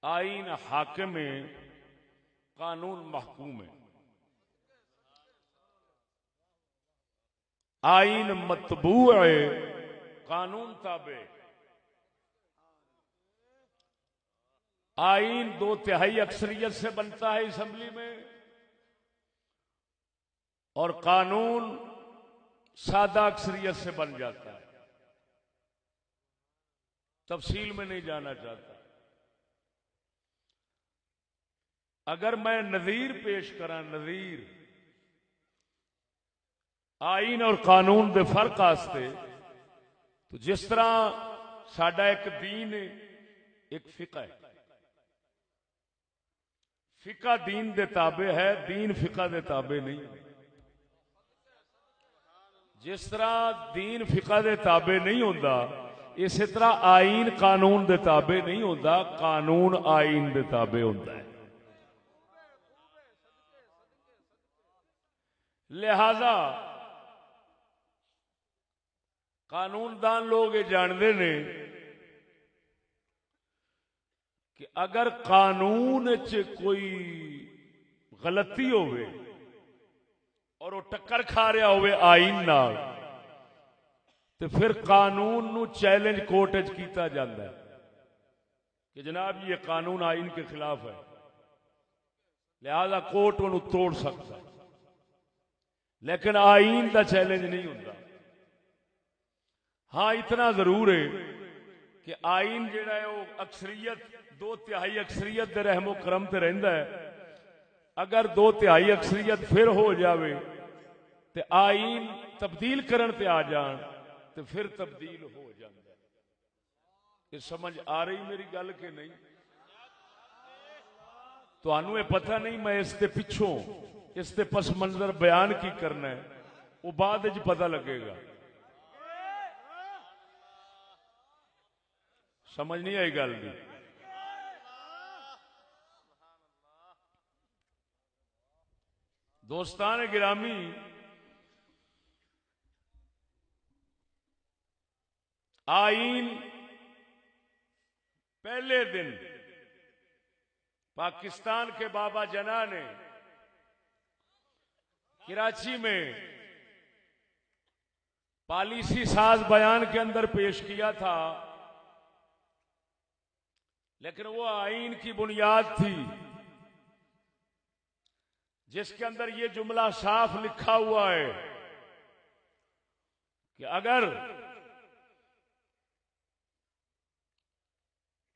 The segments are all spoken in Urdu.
آئین حاکم ہے، قانون محکوم ہے. آئین متبوع ہے، قانون تابع. آئین 2/3 اکثریت سے بنتا ہے اسمبلی میں، اور قانون سادہ اکثریت سے بن جاتا ہے. تفصیل میں نہیں جانا چاہتا. اگر میں نظیر پیش کرا، نظیر آئین اور قانون دے فرق آستے، تو جس طرح ساڈا ایک دین ہے، ایک فقہ ہے. فقہ دین دے تابع ہے، دین فقہ دے تابع نہیں. جس طرح دین فقہ دے تابع نہیں ہوندا، اسی طرح آئین قانون دے تابع نہیں ہوندا، قانون آئین دے تابع ہوندا ہے. لہذا قانون دان لوگ یہ جانتے ہیں کہ اگر قانون کوئی غلطی ہوئے اور وہ ٹکر کھا رہا ہوئے آئین نال، تو پھر قانون نو چیلنج کورٹ وچ کیتا جاتا ہے کہ جناب یہ قانون آئین کے خلاف ہے، لہذا کورٹ انہوں توڑ سکتا ہے. لیکن آئین دا چیلنج نہیں ہوتا. ہاں اتنا ضرور ہے کہ آئین جڑا ہے وہ اکثریت 2/3 اکثریت دے رحم و کرم تے رہندا ہے. اگر 2/3 اکثریت پھر ہو جاوے تے آئین تبدیل کرن تے آ جان تے پھر تبدیل ہو جاندا ہے. یہ سمجھ آ رہی میری گل کہ نہیں؟ تانوں یہ پتہ نہیں میں اس تے پچھوں اس تے پس منظر بیان کی کرنا ہے، وہ بعد وچ پتہ لگے گا. سمجھ نہیں آئی گل دی؟ دوستان گرامی، آئین پہلے دن پاکستان کے بابا جناح نے کراچی میں پالیسی ساز بیان کے اندر پیش کیا تھا، لیکن وہ آئین کی بنیاد تھی جس کے اندر یہ جملہ صاف لکھا ہوا ہے کہ اگر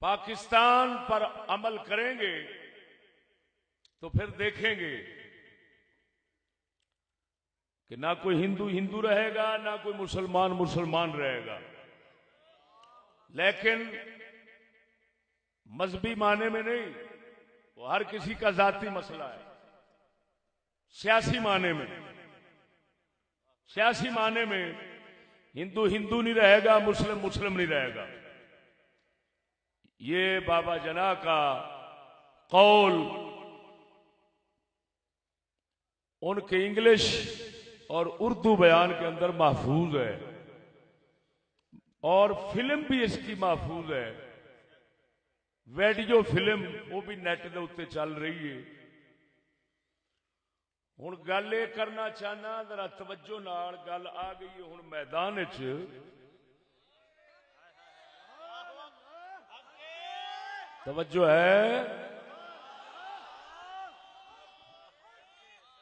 پاکستان پر عمل کریں گے تو پھر دیکھیں گے کہ نہ کوئی ہندو ہندو رہے گا، نہ کوئی مسلمان مسلمان رہے گا. لیکن مذہبی معنی میں نہیں، وہ ہر کسی کا ذاتی مسئلہ ہے. سیاسی معنی میں، سیاسی معنی میں ہندو ہندو نہیں رہے گا، مسلم مسلم نہیں رہے گا. یہ بابا جناح کا قول ان کے انگلش اور اردو بیان کے اندر محفوظ ہے، اور فلم بھی اس کی محفوظ ہے. ویڈیو فلم وہ بھی نیٹ دے اوتے چل رہی ہے. ہن گل یہ کرنا چاہنا، ذرا توجہ نال گل آ گئی ہے ہن میدان وچ. توجہ ہے؟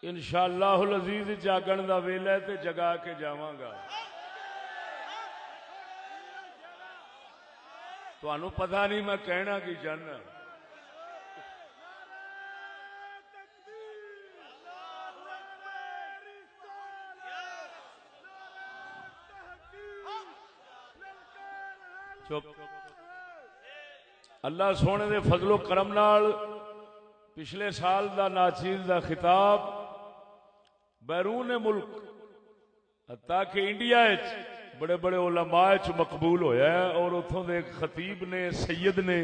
انشاءاللہ العزیز جاگن دا ویلا ہے تے جگا کے جاواں گا. تانوں پتہ نہیں میں کہنا کی چاہنا. چپ. اللہ سونے دے فضل و کرم نال پچھلے سال دا ناچیز دا خطاب بیرون ملک حتیٰ کہ انڈیا بڑے بڑے علماء مقبول ہویا ہے، اور اتھوں دے ایک خطیب نے، سید نے،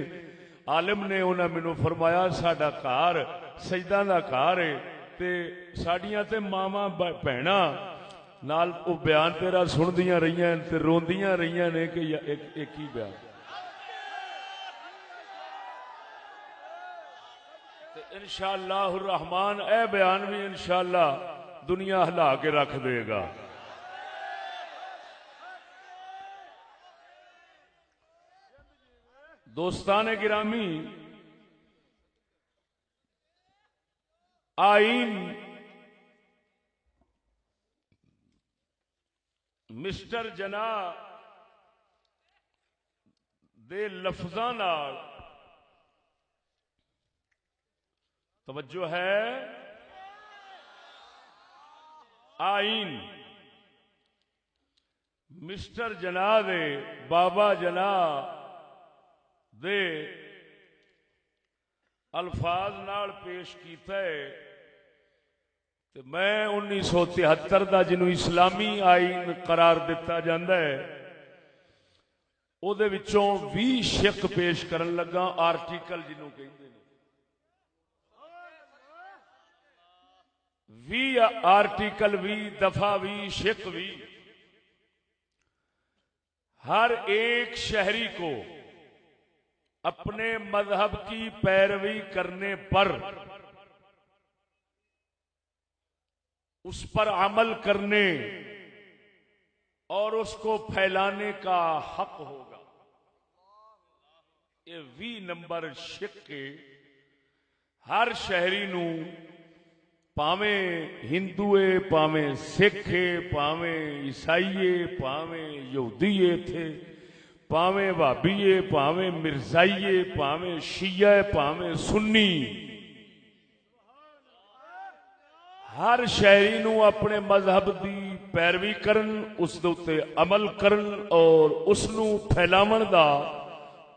عالم نے انہاں مینوں فرمایا ساڈا گھر سجدہ دا گھر ہے تے ساڈیاں تے ماواں بہناں نال او بیان تیرا سندیاں رہیاں تے روندیاں رہیاں نے کہ ایک ہی بیان. انشاءاللہ الرحمن اے بیان بھی انشاءاللہ دنیا ہلا کے رکھ دے گا. دوستان گرامی، آئین مسٹر جناح دے لفظاں نال توجہ ہے. آئین مسٹر جناح دے بابا جناح دے الفاظ نال پیش کیتا ہے تے میں 1973 دا جنوں اسلامی آئین قرار دیتا جاندا ہے او دے وچوں 20 شق پیش کرن لگا. آرٹیکل جنوں کہندے نے 20 آرٹیکل 20 دفعہ 20 شق 20. ہر ایک شہری کو اپنے مذہب کی پیروی کرنے پر اس پر عمل کرنے اور اس کو پھیلانے کا حق ہوگا. یہ 20 نمبر شق کے ہر شہری نو پاویں ہندوئے پاویں سکھے پاویں عیسائیے پاویں یہودیے تھے پاویں وہابیے پاویں مرزائیے پاویں شیعہ پاویں سنی، ہر شہری نو اپنے مذہب دی پیروی کرن، اس دے اوتے عمل کرن اور اس نو پھیلاون دا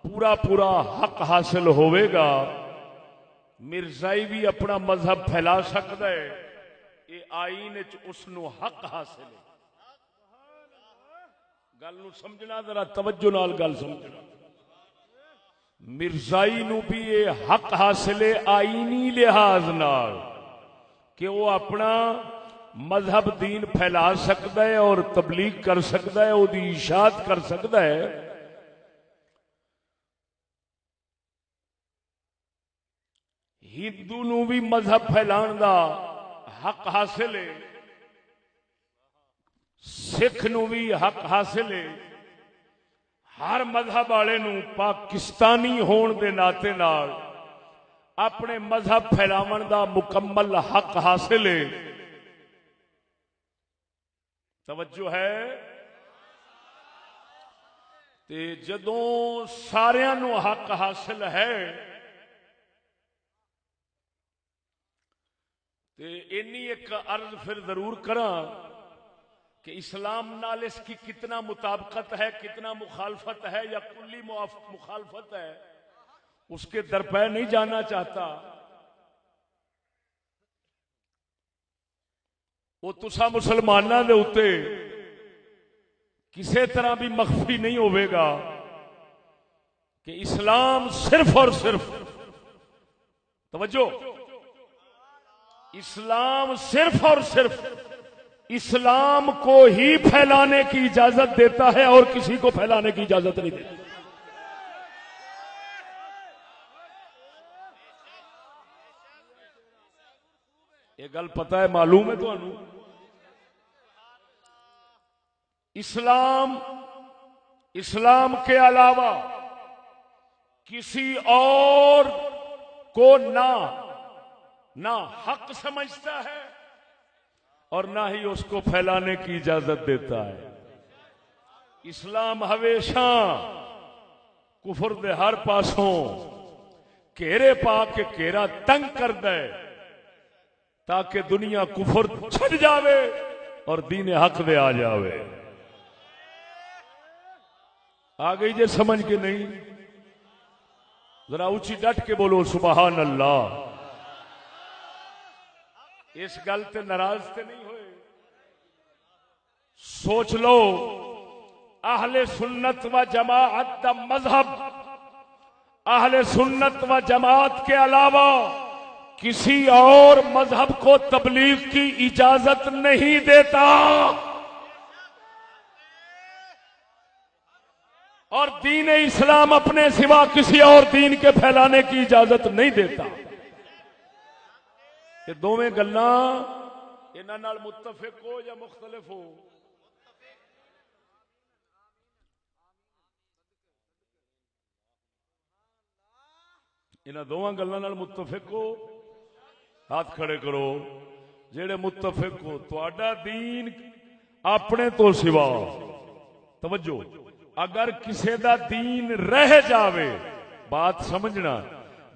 پورا پورا حق حاصل ہوئے گا. مرزائی بھی اپنا مذہب پھیلا سکتا ہے، یہ آئین اس نو حق حاصل ہے. گل نو سمجھنا، ذرا توجہ نال گل سمجھنا. مرزائی نو بھی یہ حق حاصل ہے آئینی لحاظ نال کہ وہ اپنا مذہب دین پھیلا سکتا ہے اور تبلیغ کر سکتا ہے، وہ دی اشاعت کر سکتا ہے. ہندو نو بھی مذہب پھیلان دا حق حاصل ہے، سکھ نو بھی حق حاصل ہے. ہر مذہب والے نو پاکستانی ہون دے ناطے نال اپنے مذہب پھیلاون دا مکمل حق حاصل ہے. توجہ ہے. تے جدوں ساریاں نو حق حاصل ہے تے اینی ایک عرض پھر ضرور کراں کہ اسلام نال اس کی کتنا مطابقت ہے، کتنا مخالفت ہے یا کلی مخالفت ہے، اس کے درپے نہیں جانا چاہتا. وہ تسا مسلمانوں دے اوتے کسی طرح بھی مخفی نہیں ہوئے گا کہ اسلام صرف اور صرف، توجہ، اسلام صرف اور صرف اسلام کو ہی پھیلانے کی اجازت دیتا ہے اور کسی کو پھیلانے کی اجازت نہیں دیتا. یہ گل پتہ ہے، معلوم ہے تو انہوں. اسلام کے علاوہ کسی اور کو نہ حق سمجھتا ہے اور نہ ہی اس کو پھیلانے کی اجازت دیتا ہے. اسلام ہمیشہ کفر دے ہر پاسوں گھیرے پا کے گھیرا تنگ کر دے تاکہ دنیا کفر چھڑ جاوے اور دین حق دے آ جاوے. آ گئی جے سمجھ کے نہیں؟ ذرا اونچی ڈٹ کے بولو سبحان اللہ. اس گل تے ناراض تے نہیں ہوئے؟ سوچ لو، اہل سنت و جماعت دا مذہب اہل سنت و جماعت کے علاوہ کسی اور مذہب کو تبلیغ کی اجازت نہیں دیتا اور دین اسلام اپنے سوا کسی اور دین کے پھیلانے کی اجازت نہیں دیتا. یہ دونوں گلاں انہاں نال متفق ہو یا مختلف ہو؟ انہاں دونوں گلاں نال متفق ہو؟ ہاتھ کھڑے کرو جڑے متفق ہو۔ تہاڈا دین اپنے تو سوا، توجہ، اگر کسے دا دین رہ جاوے، بات سمجھنا،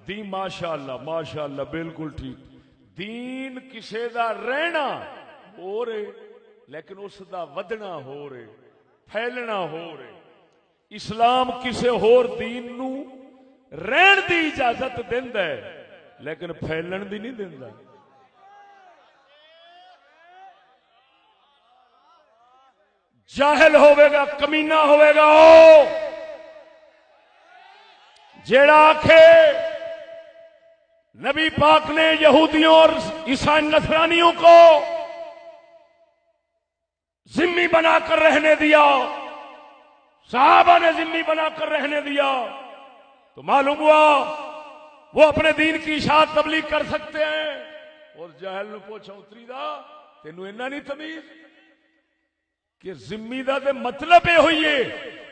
دین ماشاءاللہ بالکل ٹھیک، دین کسے دا رہنا ہو رہے لیکن اس دا ودنا ہو رہے، پھیلنا ہو رہے۔ اسلام کسے ہور دین نو رہن دی اجازت دیندا ہے لیکن پھیلن دی نہیں دیندا۔ جاہل ہوے گا، کمینہ ہوے گا جیڑا آکھے نبی پاک نے یہودیوں اور عیسائی نصرانیوں کو ذمہ بنا کر رہنے دیا، صحابہ نے ذمہ بنا کر رہنے دیا، تو معلوم ہوا وہ اپنے دین کی اشاعت تبلیغ کر سکتے ہیں۔ اور جاہل نو پوچھا اتری دا تینوں اینا نہیں تمیز کہ ذمہ دا تے مطلب یہ ہوئی ہے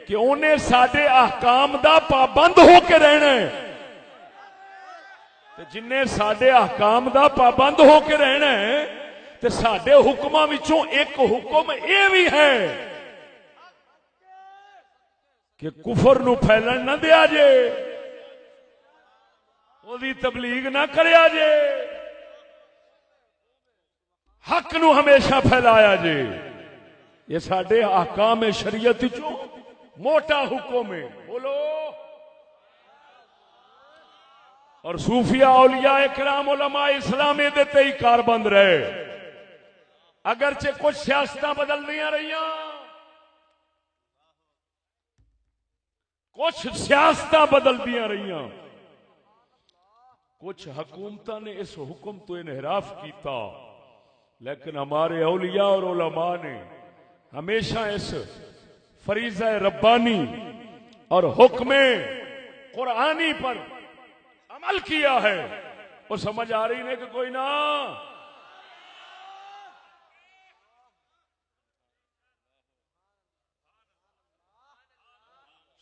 کہ انہیں ساڈے احکام دا پابند ہو کے رہنا ہے، تے جنہیں ساڈے احکام دا پابند ہو کے رہنا ہے تے ساڈے حکماں وچوں ایک حکم یہ بھی ہے کہ کفر نو پھیلن نہ دیا جے، وہی تبلیغ نہ کریا جے، حق نو ہمیشہ پھیلایا جے۔ یہ ساڈے احکام شریعت چوں موٹا حکم ہے، بولو۔ اور صوفیاء، اولیاء کرام، علماء اسلام دے تے ہی کاربند رہے، اگرچہ کچھ سیاستاں بدل دیا رہیاں، کچھ سیاستاں بدل دیا رہیاں، کچھ حکومتاں نے اس حکم تو انحراف کیتا، لیکن ہمارے اولیاء اور علماء نے ہمیشہ اس فریضہ ربانی اور حکم قرآنی پر عمل کیا ہے۔ وہ سمجھ آ رہی نہیں کہ کوئی نہ؟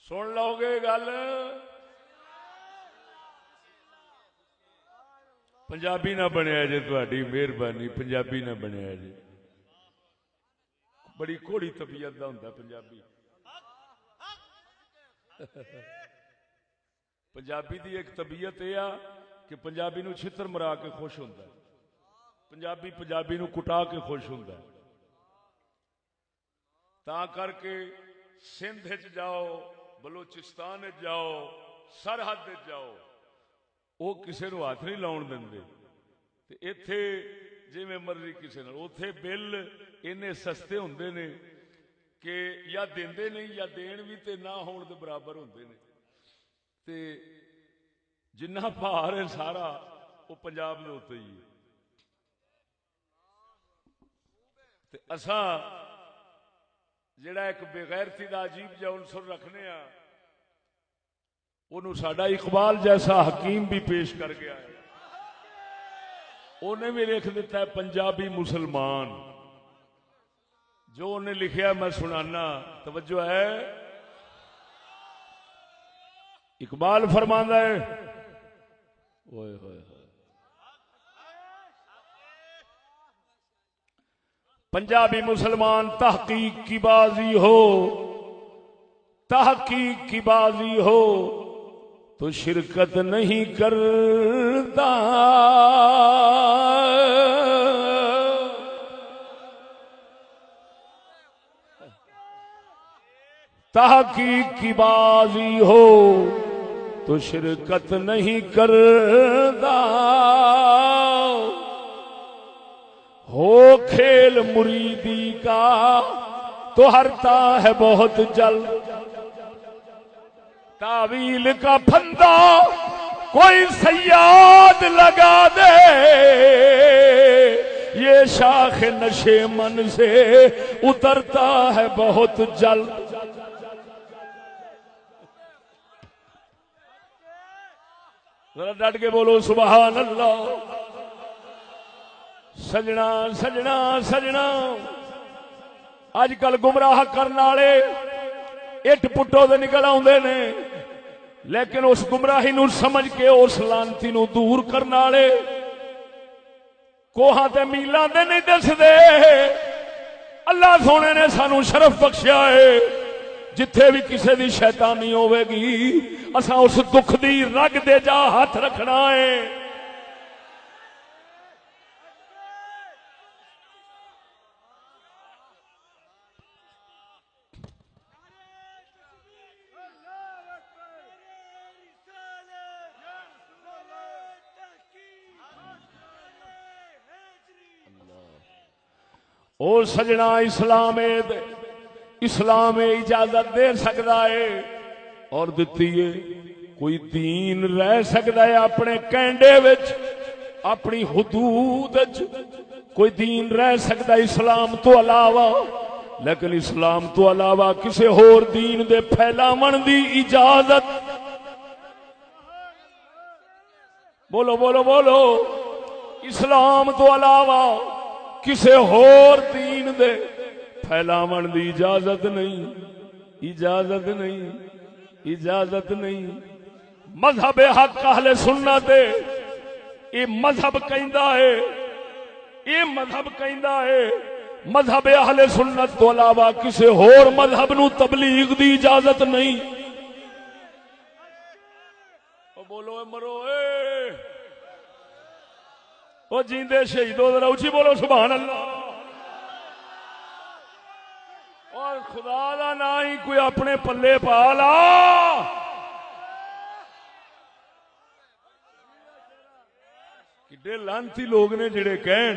سن لو گے گل؟ پنجابی نہ بنیا جی، تہاڈی مہربانی، پنجابی نہ بنیا جی، بڑی کوڑی طبیعت دا ہوندا پنجابی۔ پنجابی دی ایک طبیعت یہ کہ پنجابی نو چھتر مرا کے خوش ہوندا ہے، پنجابی نو کٹا کے خوش ہوندا ہے۔ تا کر کے سندھ وچ جاؤ، بلوچستان وچ جاؤ، سرحد وچ جاؤ، وہ کسے نو ہاتھ نہیں لاؤن دیندے، تے ایتھے جویں مرضی کسے نال، اوتھے بل اینے سستے ہوندے نے کہ یا دیندے نہیں یا دین بھی تے نہ ہون دے برابر ہوندے نے، تے جنہ بھار ہے سارا وہ پنجاب دے اوتے ہی ہے۔ تے اساں جڑا ایک بے غیرتی دا عجیب جا عنصر رکھنے ہاں، انہوں ساڈا اقبال جیسا حکیم بھی پیش کر گیا ہے، انہیں بھی لکھ دیتا ہے پنجابی مسلمان، جو انہیں لکھیا میں سنانا، توجہ ہے۔ اقبال فرماندا ہے، اوئے ہوئے ہوئے، پنجابی مسلمان تحقیق کی بازی ہو، تحقیق کی بازی ہو تو شرکت نہیں کرتا، تحقیق کی بازی ہو تو شرکت نہیں کرتا، ہو کھیل مریدی کا تو ہرتا ہے بہت جلد، تعویل کا پھندا کوئی صیاد لگا دے، یہ شاخ نشے من سے اترتا ہے بہت جلد۔ ذرا ڈٹ کے بولو سبحان اللہ۔ سجنا سجنا سجنا اج کل گمراہ کرنے والے اٹ پٹو دے نکل آتے نے، لیکن اس گمراہی نو سمجھ کے اس لانتی نو دور کرنے والے کوہاں تے میلاں تے نہیں دسدے۔ اللہ سونے نے سانو شرف بخشیا ہے، جتھے بھی کسے دی شیطانی ہوے گی اساں اس دکھ دی رگ دے جا ہاتھ رکھنا ہے۔ اور سجنا اسلام اجازت دے سکتا ہے اور دتی ہے، کوئی دین رہ سکتا ہے اپنے کینڈے وچ، اپنی حدود وچ کوئی دین رہ سکتا ہے اسلام تو علاوہ، لیکن اسلام تو علاوہ کسی ہور دین دے پھیلاون دی اجازت، بولو بولو بولو، اسلام تو علاوہ کسی ہور دین دے پھیلاون دی اجازت نہیں، اجازت نہیں، اجازت نہیں۔ مذہب حق اہل سنت یہ مذہب کہندا ہے، یہ مذہب کہندا ہے مذہب اہل سنت تو علاوہ کسی ہور مذہب نو تبلیغ دی اجازت نہیں۔ بولو مرو اے او جیندے شہیدو ذرا اونچی بولو سبحان اللہ۔ اور خدا دا نا ہی کوئی اپنے پلے پا لا، کڈے لانتی لوگ نے جڑے کہن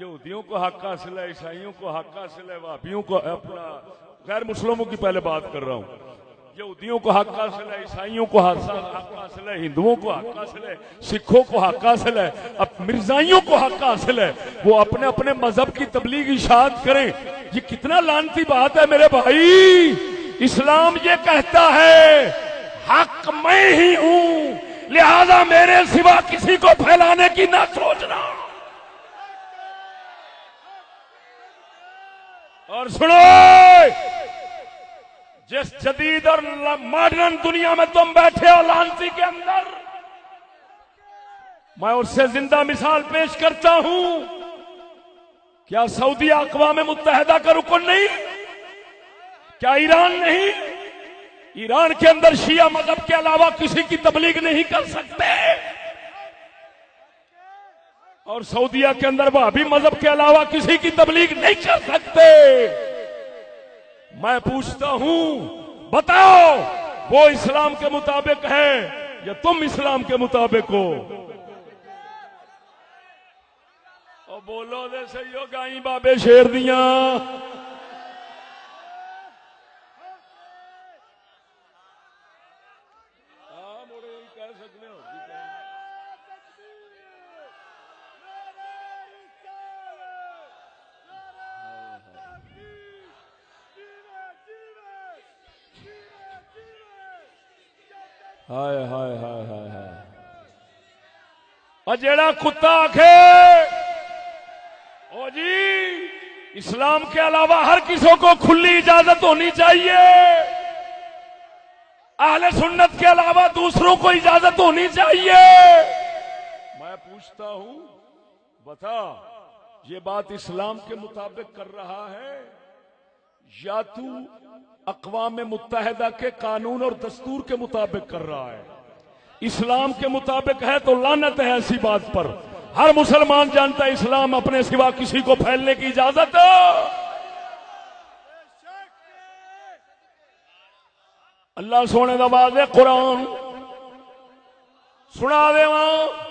یہودیوں کو حق حاصل ہے، عیسائیوں کو حق حاصل ہے، وہابیوں کو، اپنا غیر مسلموں کی پہلے بات کر رہا ہوں، یہودیوں کو حق حاصل ہے، عیسائیوں کو حق حاصل ہے، ہندوؤں کو حق حاصل ہے، سکھوں کو حق حاصل ہے، اب مرزائیوں کو حق حاصل ہے، وہ اپنے اپنے مذہب کی تبلیغ اشاعت کریں۔ یہ کتنا لعنتی بات ہے میرے بھائی۔ اسلام یہ کہتا ہے حق میں ہی ہوں، لہذا میرے سوا کسی کو پھیلانے کی نہ سوچنا۔ اور سنو، جس جدید اور ماڈرن دنیا میں تم بیٹھے ہو لانسی کے اندر، میں اس سے زندہ مثال پیش کرتا ہوں۔ کیا سعودی اقوام متحدہ کا رکن نہیں؟ کیا ایران نہیں؟ ایران کے اندر شیعہ مذہب کے علاوہ کسی کی تبلیغ نہیں کر سکتے، اور سعودیہ کے اندر وہابی مذہب کے علاوہ کسی کی تبلیغ نہیں کر سکتے۔ میں پوچھتا ہوں بتاؤ وہ اسلام کے مطابق ہے یا تم اسلام کے مطابق ہو؟ اور بولو دے صحیح ہو گائیں بابے شیر دیاں۔ ہائے ہائے ہائے ہائے ہائے، اور جیڑا کتا آکھے او جی اسلام کے علاوہ ہر کسی کو کھلی اجازت ہونی چاہیے، اہل سنت کے علاوہ دوسروں کو اجازت ہونی چاہیے، میں پوچھتا ہوں بتا یہ بات اسلام کے مطابق کر رہا ہے یا تو اقوام متحدہ کے قانون اور دستور کے مطابق کر رہا ہے؟ اسلام کے مطابق ہے تو لعنت ہے ایسی بات پر۔ ہر مسلمان جانتا ہے اسلام اپنے سوا کسی کو پھیلنے کی اجازت اللہ سونے دا واضح قرآن سنا دے وہاں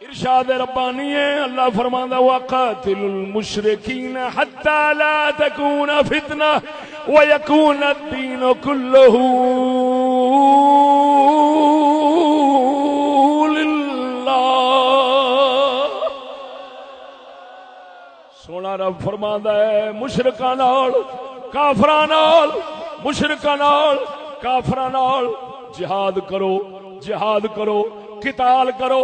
ارشاد ربانی ہے، اللہ فرماندا وقاتل المشرکین حتی لا تکون فتنہ ویکون الدین کلہ للہ۔ سونا رب فرماندا ہے مشرکاں نال کافراں نال، مشرکاں نال کافراں نال جہاد کرو، جہاد کرو، قتال کرو،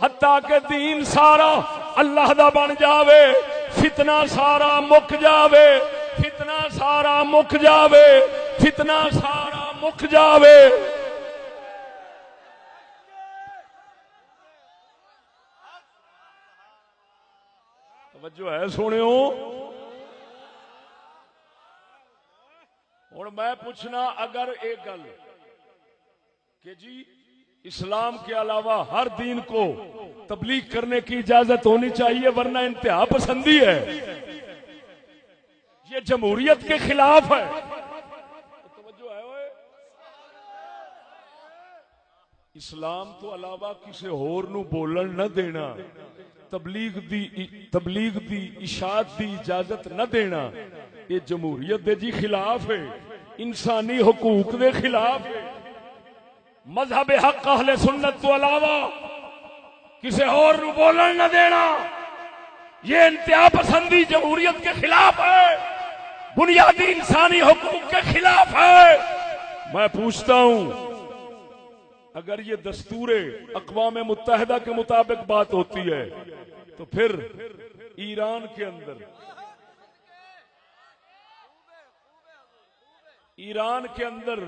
حتیٰ کہ دین سارا اللہ دا بن جاوے، فتنہ سارا مک جاوے، فتنہ سارا مک جاوے، فتنہ سارا مک جاوے۔ توجہ ہے سنیو۔ اور میں پوچھنا اگر ایک گل کہ جی اسلام کے علاوہ ہر دین کو تبلیغ کرنے کی اجازت ہونی چاہیے ورنہ انتہا پسندی ہے، یہ جمہوریت کے خلاف ہے، توجہ ہے اوئے؟ اسلام تو علاوہ کسی اور نو بولن نہ دینا، تبلیغ دی اشاعت دی اجازت نہ دینا، یہ جمہوریت دے جی خلاف ہے، انسانی حقوق دے خلاف ہے۔ مذہب حق اہل سنت تو علاوہ کسی اور نو بولن نہ دینا یہ انتہا پسندی جمہوریت کے خلاف ہے، بنیادی انسانی حقوق کے خلاف ہے۔ میں پوچھتا ہوں اگر یہ دستور اقوام متحدہ کے مطابق بات ہوتی ہے تو پھر ایران کے اندر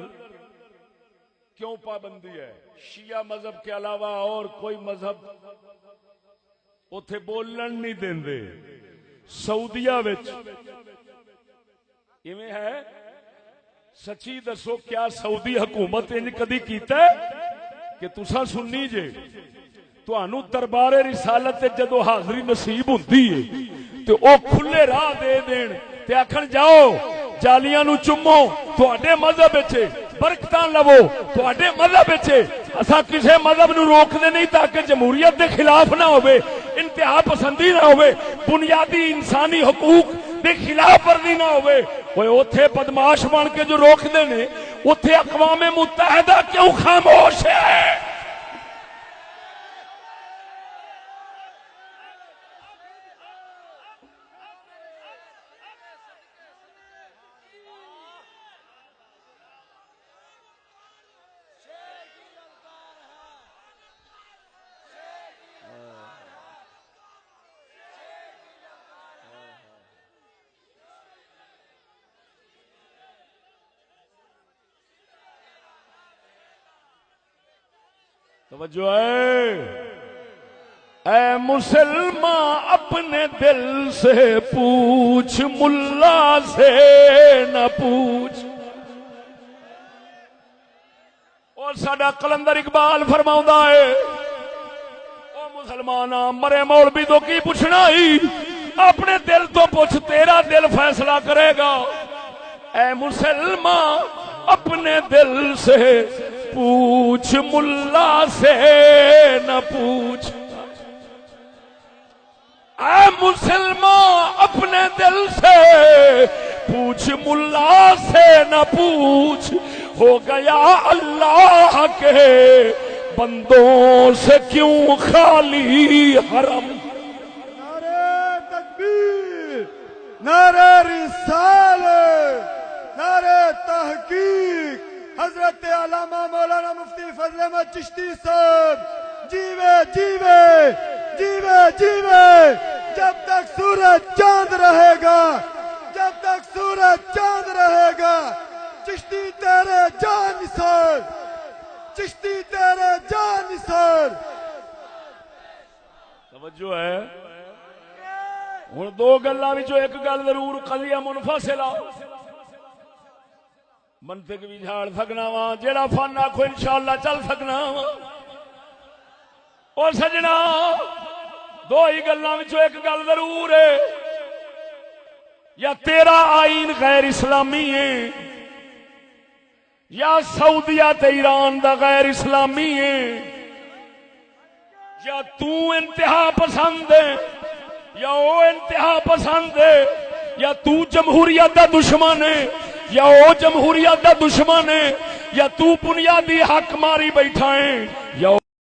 کیوں پابندی ہے؟ شیعہ مذہب کے علاوہ اور کوئی مذہب اوتھے بولن نہیں دیندے۔ سعودیہ وچ ایویں ہے؟ سچی دسو کیا سعودی حکومت انج کدی کیتا ہے کہ تساں سنی جے تانوں دربار رسالت جدو حاضری نصیب ہوندی ہے تے او کھلے راہ دے دین تے آکھن جاؤ جالیاں نو چومو تواڈے مذہب وچ برکتاں لو تواڈے مذہب وچ، اساں کسے مذہب نو روک دے نہیں تاکہ جمہوریت دے خلاف نہ ہوئے، انتہا پسندی نہ ہوئے، بنیادی انسانی حقوق دے خلاف ورزی نہ ہوئے۔ اوے اوتھے بدماش بن کے جو روک دے نے اوتھے اقوام متحدہ کیوں خاموش ہے؟ توجہ ہے؟ اے مسلمان اپنے دل سے پوچھ، ملا سے نہ پوچھ۔ اور ساڈا قلندر اقبال فرماؤندا ہے او مسلماناں مرے مولوی تو کی پوچھنا ہی، اپنے دل تو پوچھ تیرا دل فیصلہ کرے گا۔ اے مسلمان اپنے دل سے پوچھ، ملا سے نہ پوچھ۔ اے مسلمان اپنے دل سے پوچھ، ملا سے نہ پوچھ، ہو گیا اللہ کے بندوں سے کیوں خالی حرم۔ نعرہ تکبیر، نعرہ رسالت، نعرہ تحقیق، حضرت علامہ مولانا مفتی فضل احمد چشتی صاحب جیوے جیوے جیوے جیوے، جب تک سورج چاند رہے گا، جب تک سورج چاند رہے گا، چشتی تیرے جان نثار، چشتی تیرے جان نثار۔ توجہ ہے؟ ہن دو گلاں وچوں ایک گل ضرور قضیہ منفصلہ منطق بھی جھاڑ سکنا وا، جیڑا فن آکھو انشاءاللہ چل سکنا وا۔ اور سجنا دو ہی گلاں وچوں ایک گل ضرور ہے، یا تیرا آئین غیر اسلامی ہے یا سعودیہ تے ایران دا غیر اسلامی ہے، یا تو انتہا پسند ہے یا او انتہا پسند ہے، یا تو جمہوریت دا دشمن ہے یا او جمہوریت دا دشمن ہے، یا تو بنیادی حق ماری بیٹھا ہے یا